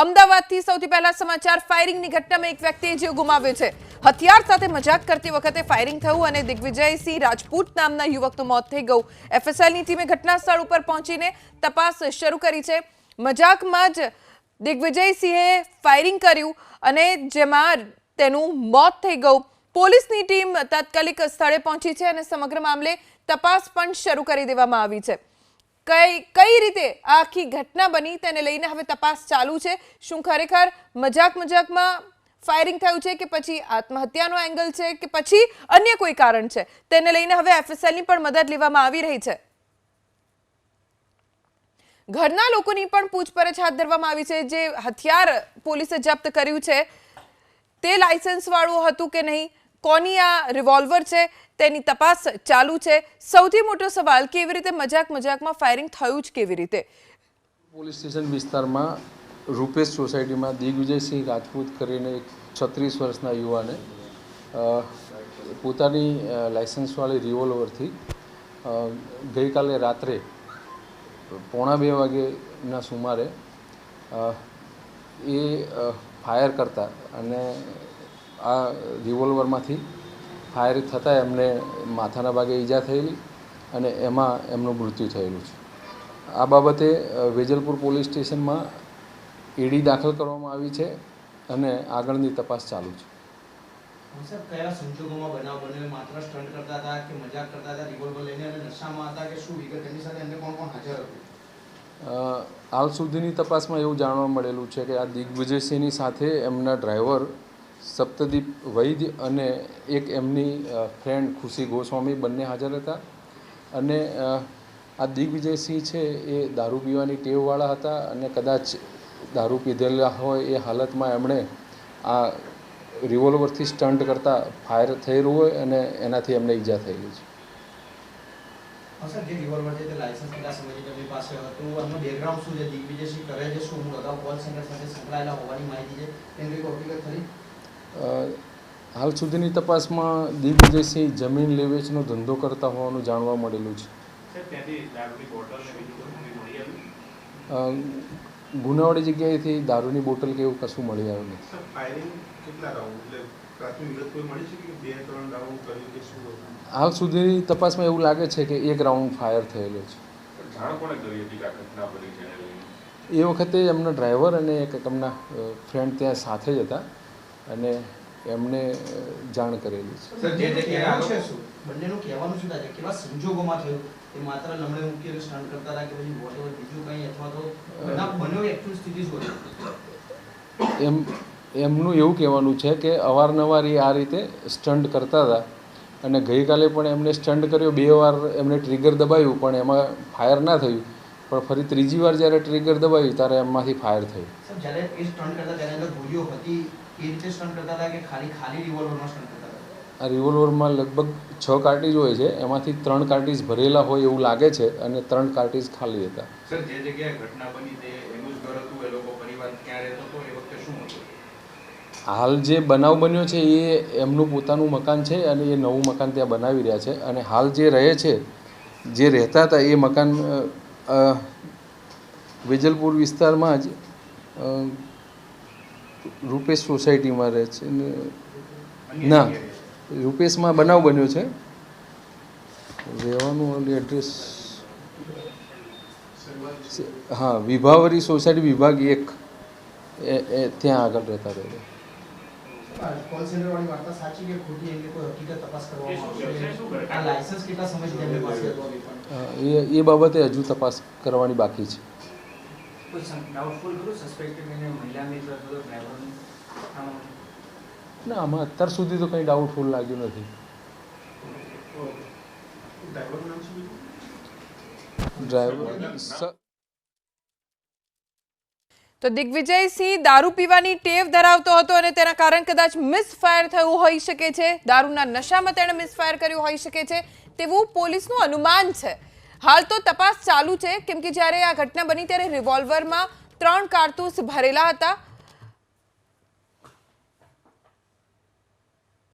અમદાવાદથી સૌથી પહેલા સમાચાર ફાયરિંગની ઘટનામાં એક વ્યક્તિએ જીવ ગુમાવ્યો છે। હથિયાર સાથે મજાક કરતી વખતે ફાયરિંગ થયું અને દિગ્વિજયસિંહ રાજપૂત નામના યુવકનું મોત થઈ ગયું। એફએસએલની ટીમે ઘટના સ્થળ ઉપર પહોંચીને તપાસ શરૂ કરી છે। મજાકમાં જ દિગ્વિજયસિંહે ફાયરિંગ કર્યું અને જેમાં તેનું મોત થઈ ગયું। પોલીસની ટીમ તાત્કાલિક સ્થળે પહોંચી છે અને સમગ્ર મામલે તપાસ પણ શરૂ કરી દેવામાં આવી છે। કઈ રીતે આખી ઘટના બની તેને લઈને હવે તપાસ ચાલુ છે। શું ખરેખર મજાકમાં ફાયરિંગ થયું છે કે પછી આત્મહત્યાનો એંગલ છે કે પછી અન્ય કોઈ કારણ છે તેને લઈને હવે એફએસએલની પણ મદદ લેવામાં આવી રહી છે। ઘરના લોકોની પણ પૂછપરછ હાથ ધરવામાં આવી છે। જે હથિયાર પોલીસે જપ્ત કર્યું છે તે લાયસન્સ વાળું હતું કે નહીં, કોની આ રિવોલ્વર છે તેની તપાસ ચાલુ છે। સૌથી મોટો સવાલ કેવી રીતે મજાકમાં ફાયરિંગ થયું જ કેવી રીતે। પોલીસ સ્ટેશન વિસ્તારમાં રૂપેશ સોસાયટીમાં દિગ્વિજયસિંહ રાજપૂત કરીને એક 36 વર્ષના યુવાને પોતાની લાયસન્સવાળી રિવોલ્વરથી ગઈકાલે રાત્રે 1:45 વાગ્યાના સુમારે એ ફાયર કરતા અને આ રિવોલ્વરમાંથી ફાયર થતાં એમને માથાના ભાગે ઈજા થયેલી અને એમાં એમનું મૃત્યુ થયેલું છે। આ બાબતે વેજલપુર પોલીસ સ્ટેશનમાં ઈડી દાખલ કરવામાં આવી છે અને આગળની તપાસ ચાલુ છે। સર, કયા સંજોગોમાં બનાવ બન્યો? માત્ર સ્ટન્ટ કરતા હતા કે મજાક કરતા હતા, રિવોલ્વર લઈને અને નશામાં હતા કે શું વિગત? એની સાથે અન્ય કોણ હાજર હતું? હાલ સુધીની તપાસમાં એવું જાણવા મળેલું છે કે આ દિગ્વિજયસિંહની સાથે એમના ડ્રાઈવર સપ્તદીપ વૈદ્ય અને એક એમની ફ્રેન્ડ ખુશી ગોસ્વામી બંને હાજર હતા અને આ દિગ્વિજયસિંહ છે એ દારૂ પીવાની ટેવવાળા હતા અને કદાચ દારૂ પીધેલા હોય એ હાલતમાં એમણે આ રિવોલ્વરથી સ્ટન્ટ કરતાં ફાયર થયેલું હોય અને એનાથી એમને ઈજા થયેલી છે। સર, જે રિવોલ્વર છે તે લાયસન્સ કેટલા સમયથી તેમની પાસે હતું? એમનું બેકગ્રાઉન્ડ શું છે? દિગ્વિજયસિંહ કરે છે શું? અગાઉ કોલ સેન્ટર સાથે સંકળાયેલા હોવાની માહિતી છે તેની કોઈ હકીકત ખરી? હાલ સુધીની તપાસમાં દિગ્વિજયસિંહ જમીન લે વેચનો ધંધો કરતા હોવાનું જાણવા મળેલું છે। ગુનાવાળી જગ્યાએથી દારૂની બોટલ કે એવું કશું મળી આવ્યું નથી। હાલ સુધીની તપાસમાં એવું લાગે છે કે એક રાઉન્ડ ફાયર થયેલો છે। એ વખતે એમના ડ્રાઈવર અને એક એમના ફ્રેન્ડ ત્યાં સાથે જ હતા અને એમને જાણ કરેલી છે। બંનેનું કહેવાનું શું થાય? કેવા સંજોગોમાં થયું? એ માત્ર લમડે મૂકીને સ્ટન્ટ કરતા હતા કે પછી વોટેવર બીજું કંઈ, અથવા તો બંને એકચ્યુઅલ સ્થિતિ શું હતી? એમનું એવું કહેવાનું છે કે અવારનવાર એ આ રીતે સ્ટન્ટ કરતા હતા અને ગઈકાલે પણ એમને સ્ટન્ટ કર્યો, 2 વાર એમને ટ્રિગર દબાવ્યું પણ એમાં ફાયર ના થયું, પણ ફરી ત્રીજી વાર જ્યારે ટ્રિગર દબાવ્યું ત્યારે એમાંથી ફાયર થયું। સર, જ્યારે એ સ્ટન્ટ કરતા ત્યારે અંદર ગોળીઓ હતી એ રીતે સ્ટન્ટ કરતા હતા કે ખાલી રિવોલ્વરમાં સ્ટન્ટ કરતા હતા? આ રિવોલ્વરમાં લગભગ 6 કાર્ટીજ હોય છે, એમાંથી 3 કાર્ટીજ ભરેલા હોય એવું લાગે છે અને 3 કાર્ટીજ ખાલી હતા। સર, જે જગ્યાએ ઘટના બની તે એનું જ ઘર હતું? એ લોકો પરિવાર ક્યાં રહેતો હતો એ વખતે શું હતું? હાલ જે બનાવ બન્યો છે એ એમનું પોતાનું મકાન છે અને એ નવું મકાન ત્યાં બનાવી રહ્યા છે અને હાલ જે રહે છે, જે રહેતા હતા એ મકાન વેજલપુર વિસ્તારમાં જ રૂપેશ સોસાયટીમાં રહે છે ના, રૂપેશમાં બનાવ બન્યો છે, રહેવાનું એડ્રેસ હા વિભાવરી સોસાયટી વિભાગ 1 ત્યાં આગળ રહેતા રહે। કોલ સેન્ટર વાળી વાર્તા સાચી કે ખોટી એની કોઈ હકીકત તપાસ કરવામાં આવશે? આ લાયસન્સ કેટલા સમયથી તેમની પાસે હતું? એ બાબતે હજુ તપાસ કરવાની બાકી છે। કોઈ ડાઉટફુલ ખરું સસ્પેક્ટેડ એને મહિલા મિત્ર હતો ડ્રાઈવરનું? ના, આમાં અત્યાર સુધી તો કંઈ ડાઉટફુલ લાગ્યું નથી। ડ્રાઈવરનું નામ શું? ડ્રાઈવર તો દિગ્વિજયસિંહ દારૂ પીવાની ટેવ ધરાવતો હતો અને તેના કારણે કદાચ મિસફાયર થયું હોઈ શકે છે। દારૂના નશામાં તેણે મિસફાયર કર્યું હોઈ શકે છે તેવું પોલીસનું અનુમાન છે। હાલ તો તપાસ ચાલુ છે કેમ કે જ્યારે આ ઘટના બની ત્યારે રિવોલ્વરમાં 3 કારતૂસ ભરેલા હતા